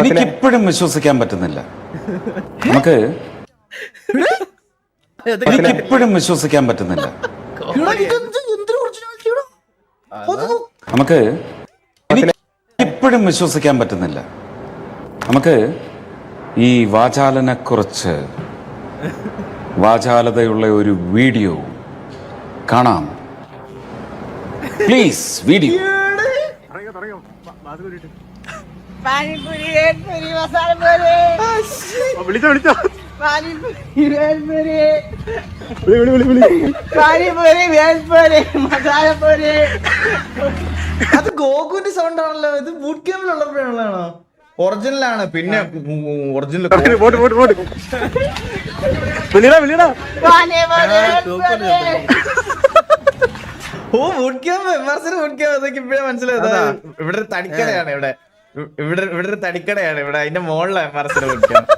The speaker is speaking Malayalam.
എനിക്കിപ്പോഴും വിശ്വസിക്കാൻ പറ്റുന്നില്ല. എനിക്കിപ്പോഴും വിശ്വസിക്കാൻ പറ്റുന്നില്ല. എനിക്കിപ്പോഴും വിശ്വസിക്കാൻ പറ്റുന്നില്ല. നമുക്ക് ഈ വാചാലനെക്കുറിച്ച് വാചാലതയുള്ള ഒരു വീഡിയോ കാണാം. Please video. പാനിപൂരി വേൽപൂരി മസാലപൂരി വിളിച്ചോ പാനിപൂരി വേൽപൂരി പാനിപൂരി വേൽപൂരി മസാലപൂരി. അത് ഗോകുവിന്റെ സൗണ്ട് ആണല്ലോ. ഇത് ബൂട്ട് ക്യാമ്പിലുള്ളപ്പോഴാണോ? ഒറിജിനലാണ്. പിന്നെ ഒറിജിനൽ ഓ ബൂട്ട് ക്യാമ്പ് എംആർസിന്റെ ബൂട്ട് ക്യാമ്പ്. അതൊക്കെ ഇപ്പഴേ മനസ്സിലായത്. ഇവിടെ ഒരു തടിക്കടയാണ്. ഇവിടെ ഒരു തടിക്കടയാണ് ഇവിടെ. അതിന്റെ മുകളിലാണ് എംആർസിന്റെ ബൂട്ട് ക്യാമ്പ്.